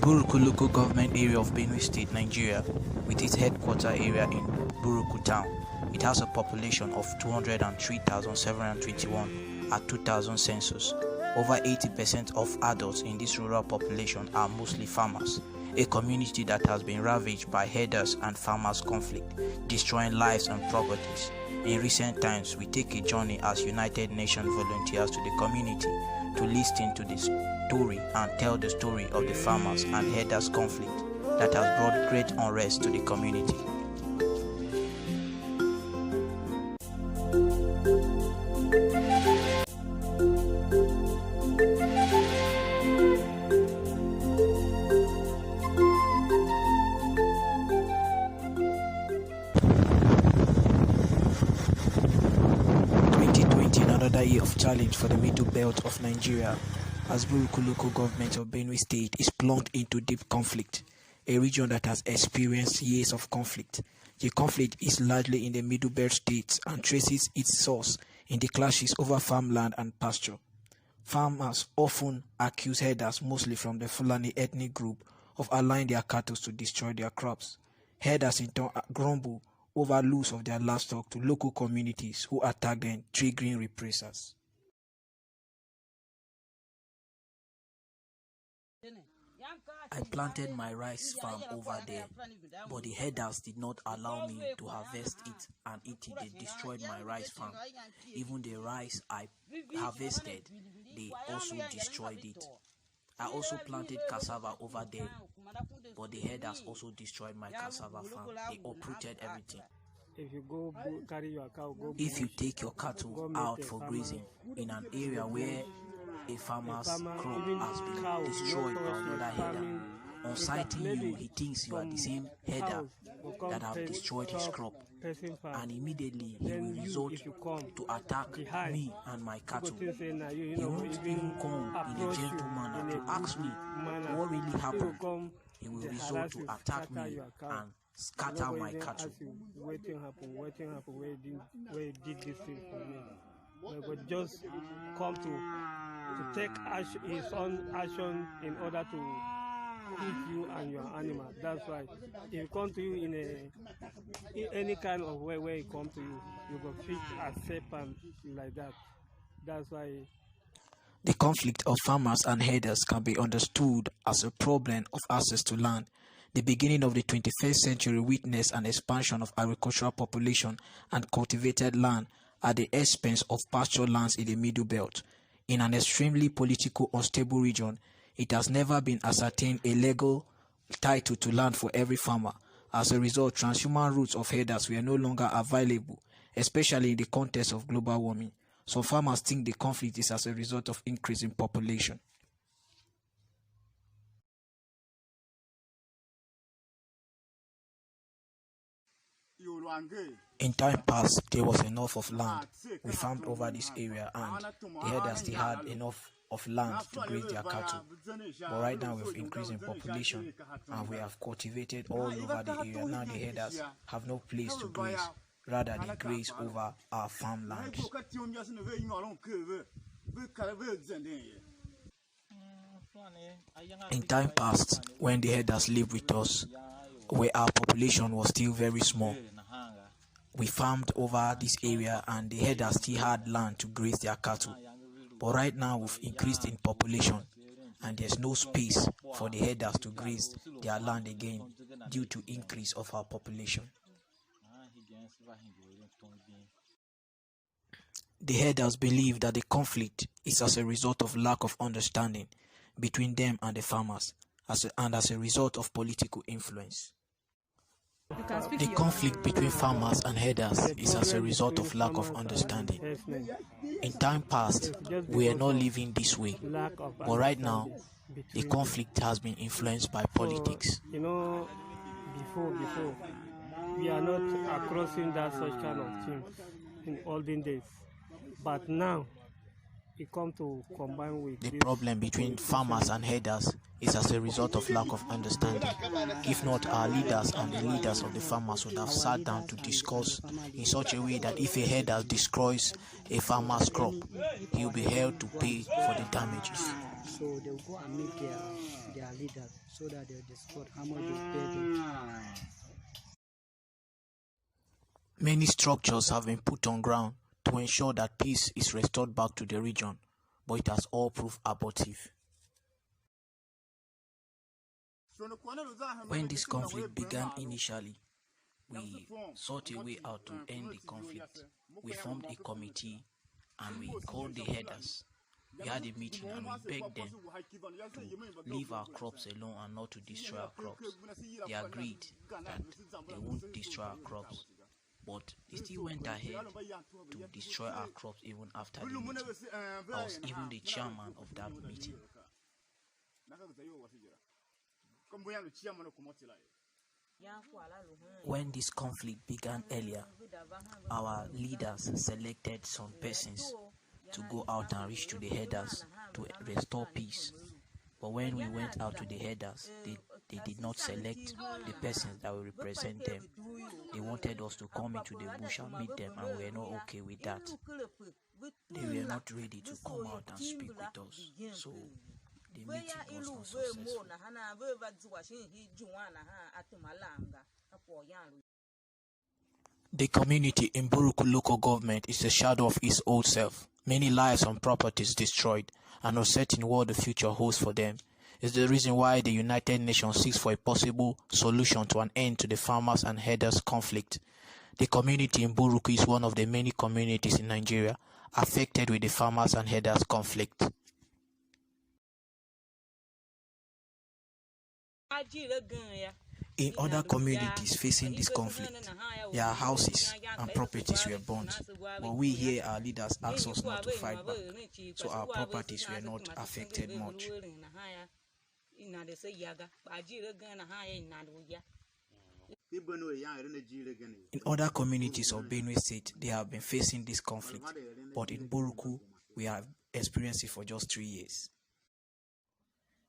Buruku local government area of Benue State, Nigeria, with its headquarter area in Buruku town. It has a population of 203,721 at 2000 census. Over 80% of adults in this rural population are mostly farmers, a community that has been ravaged by herders and farmers' conflict, destroying lives and properties. In recent times, we take a journey as United Nations volunteers to the community to listen to the story and tell the story of the farmers and herders' conflict that has brought great unrest to the community. Another year of challenge for the middle belt of Nigeria, as Buruku local government of Benue State is plunged into deep conflict, a region that has experienced years of conflict. The conflict is largely in the middle belt states and traces its source in the clashes over farmland and pasture. Farmers often accuse herders, mostly from the Fulani ethnic group, of allowing their cattle to destroy their crops. Herders in turn grumble over loss of their livestock to local communities who attack them, triggering reprisals. I planted my rice farm over there, but the herders did not allow me to harvest it and eat it. They destroyed my rice farm. Even the rice I harvested, they also destroyed it. I also planted cassava over there, but the herders also destroyed my cassava farm. They uprooted everything. If you take your cattle out for grazing in an area where a farmer's crop has been destroyed by another herder, on sighting you, he thinks you are the same herder that have destroyed his crop, and immediately he will resort to attack me and my cattle. He won't even come in a gentle manner to ask me what really happened. He will resort to attack me and scatter my cattle. Waiting happen, where did this thing for me. But just come to take his own action in order to feed you and your animal. That's why if he come to you in any kind of way where he come to you, you go fit accept and like that. That's why. The conflict of farmers and herders can be understood as a problem of access to land. The beginning of the 21st century witnessed an expansion of agricultural population and cultivated land at the expense of pasture lands in the Middle Belt. In an extremely politically unstable region, it has never been ascertained a legal title to land for every farmer. As a result, transhuman routes of herders were no longer available, especially in the context of global warming. Some farmers think the conflict is as a result of increasing population. In time past, there was enough of land. We farmed over this area and the herders still had enough of land to graze their cattle. But right now we've increased in population and we have cultivated all over the area. Now the herders have no place to graze. Rather they graze over our farmlands. In time past, when the herders lived with us, where our population was still very small, we farmed over this area and the herders still had land to graze their cattle. But right now we've increased in population and there's no space for the herders to graze their land again due to increase of our population. The herders believe that the conflict is as a result of lack of understanding between them and the farmers, and as a result of political influence. The conflict between farmers and herders is as a result of lack of understanding. In time past, we are not living this way, but right now, the conflict has been influenced by politics. Before, we are not crossing that such kind of things in olden days, but now it comes to combine with the problem between farmers and herders is as a result of lack of understanding. If not, our leaders and the leaders of the farmers would have sat down to discuss in such a way that if a herder destroys a farmer's crop, he will be held to pay for the damages. So they will go and make their leaders so that they discuss how much they pay them. Many structures have been put on ground to ensure that peace is restored back to the region, but it has all proved abortive. When this conflict began initially, we sought a way out to end the conflict. We formed a committee and we called the headers. We had a meeting and we begged them to leave our crops alone and not to destroy our crops. They agreed that they won't destroy our crops, but they still went ahead to destroy our crops even after the meeting. I was even the chairman of that meeting. When this conflict began earlier, our leaders selected some persons to go out and reach to the headers to restore peace. But when we went out to the headers, they did not select the persons that will represent them. They wanted us to come into the bush and meet them, and we were not okay with that. They were not ready to come out and speak with us. So the meeting was not successful. The community in Buruku local government is a shadow of its old self. Many lives and properties destroyed, and uncertain what the future holds for them. Is the reason why the United Nations seeks for a possible solution to an end to the farmers and herders conflict. The community in Buruku is one of the many communities in Nigeria affected with the farmers and herders conflict. In other communities facing this conflict, their houses and properties were burnt, but we here, our leaders asked us not to fight back, so our properties were not affected much. In other communities of Benue State, they have been facing this conflict, but in Buruku, we have experienced it for just 3 years.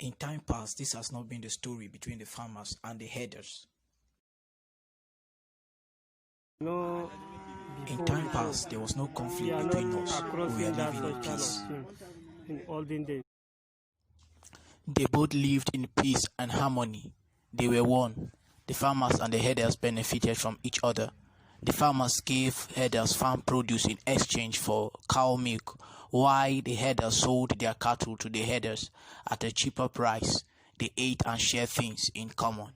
In time past, this has not been the story between the farmers and the herders. In time past, there was no conflict between us. We were living in peace. In olden days. They both lived in peace and harmony. They were one. The farmers and the herders benefited from each other. The farmers gave herders farm produce in exchange for cow milk, while the herders sold their cattle to the herders at a cheaper price. They ate and shared things in common.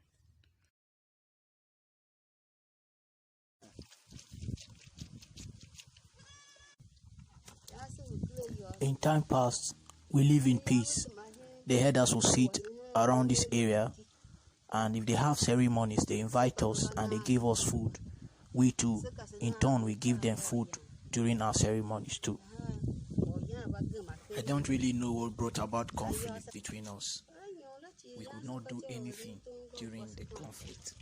In time past, we live in peace. The herders will sit around this area, and if they have ceremonies, they invite us and they give us food. We too, in turn, we give them food during our ceremonies too. I don't really know what brought about conflict between us. We could not do anything during the conflict.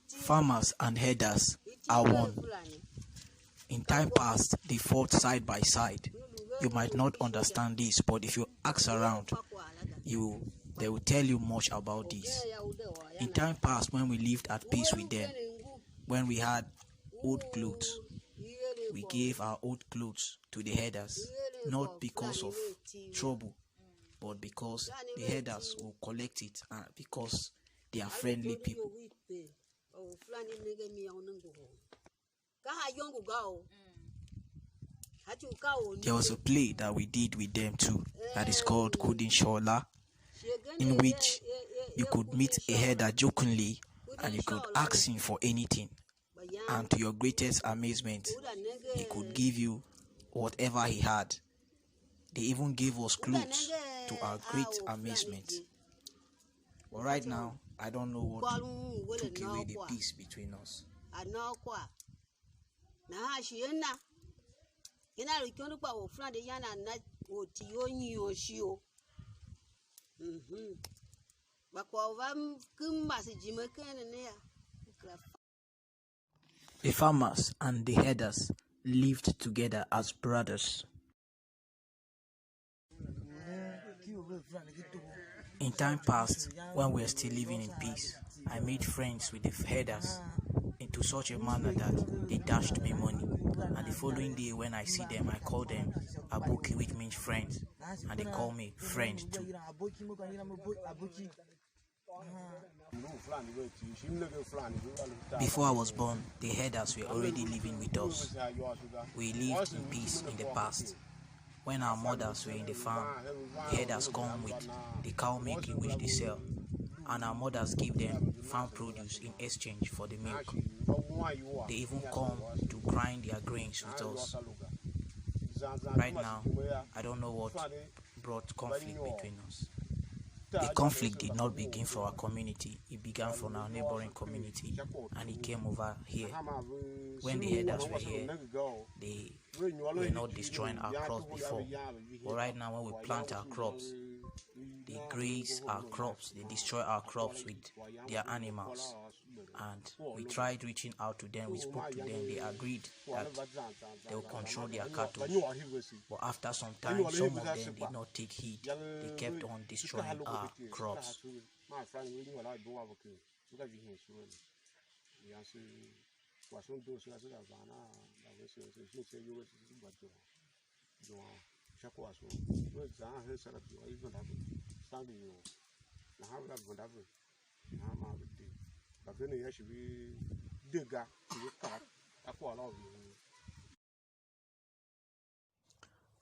Farmers and herders are one. In time past, they fought side by side. You might not understand this, but if you ask around, they will tell you much about this. In time past, when we lived at peace with them, when we had old clothes, we gave our old clothes to the herders, not because of trouble, but because the herders will collect it because they are friendly people. There was a play that we did with them too, that is called Kudin Shola, in which you could meet a herder jokingly and you could ask him for anything, and to your greatest amazement, he could give you whatever he had. They even gave us clothes, to our great amazement. But right now, I don't know what took away the peace between us. The farmers and the herders lived together as brothers. In time past, when we were still living in peace, I made friends with the herders into such a manner that they dashed me money. And the following day when I see them, I call them Abuki, which means friends. And they call me friend too. Before I was born, the herders were already living with us. We lived in peace in the past. When our mothers were in the farm, the herders come with the cow milk which they sell, and our mothers give them farm produce in exchange for the milk. They even come to grind their grains with us. Right now, I don't know what brought conflict between us. The conflict did not begin from our community, it began from our neighboring community, and it came over here. When the herders were here, they were not destroying our crops before, but right now when we plant our crops, they graze our crops, they destroy our crops with their animals. And we tried reaching out to them, we spoke to them, they agreed that they will control their cattle. But after some time, some of them did not take heed, they kept on destroying our crops.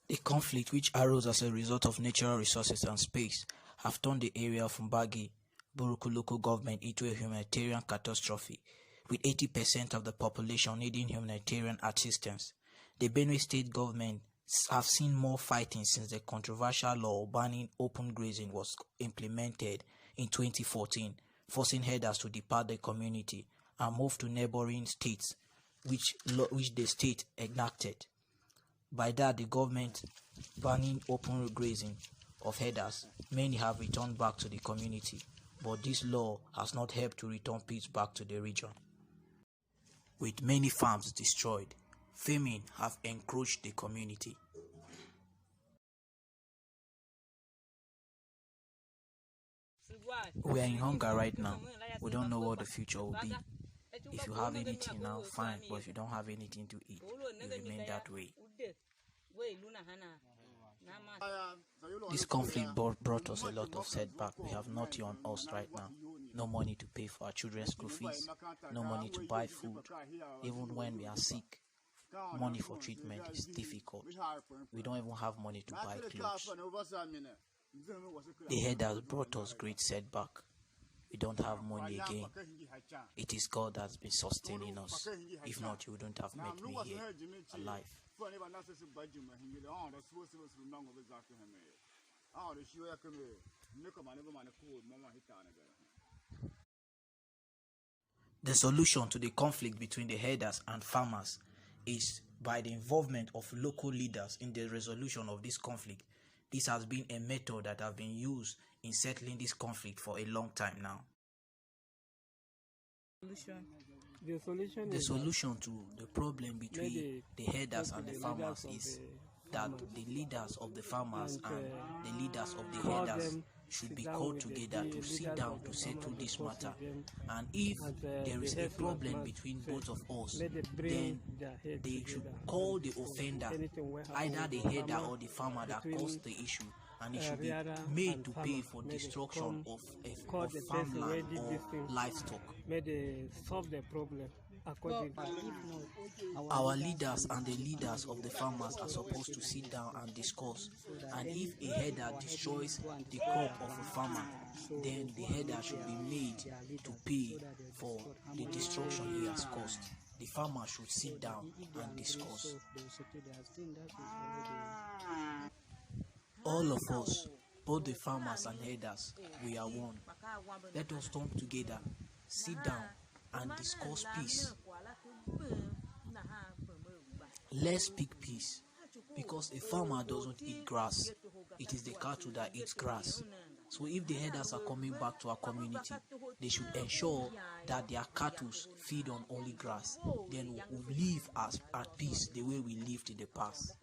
The conflict, which arose as a result of natural resources and space, have turned the area of Mbagi, Buruku local government into a humanitarian catastrophe, with 80% of the population needing humanitarian assistance. The Benue state government have seen more fighting since the controversial law banning open grazing was implemented in 2014, forcing herders to depart the community and move to neighboring states, which the state enacted. By that, the government banning open grazing of herders, many have returned back to the community, but this law has not helped to return peace back to the region. With many farms destroyed, famine have encroached the community. We are in hunger right now. We don't know what the future will be. If you have anything now, fine, but if you don't have anything to eat, you remain that way. This conflict brought us a lot of setback. We have nothing on us right now. No money to pay for our children's school fees, no money to buy food. Even when we are sick, money for treatment is difficult. We don't even have money to buy clothes. The herders brought us great setback. We don't have money again. It is God that's been sustaining us. If not, you wouldn't have met me here alive. The solution to the conflict between the herders and farmers is by the involvement of local leaders in the resolution of this conflict. This has been a method that has been used in settling this conflict for a long time now. The solution to the problem between the herders and the farmers is that the leaders of the farmers and the leaders of the herders should be called together to sit down to settle this matter. And if there is a problem between both of us, then they should call the offender, either the herder or the farmer that caused the issue, and it should be made to pay for destruction of farmland or livestock. Solve the problem. Our leaders and the leaders of the farmers are supposed to sit down and discuss, and if a herder destroys the crop of a farmer, then the herder should be made to pay for the destruction he has caused. The farmer should sit down and discuss. All of us, both the farmers and herders, we are one. Let us come together, sit down and discuss peace. Let's speak peace, because a farmer doesn't eat grass. It is the cattle that eats grass. So if the herders are coming back to our community, they should ensure that their cattle feed on only grass. Then we live at peace the way we lived in the past.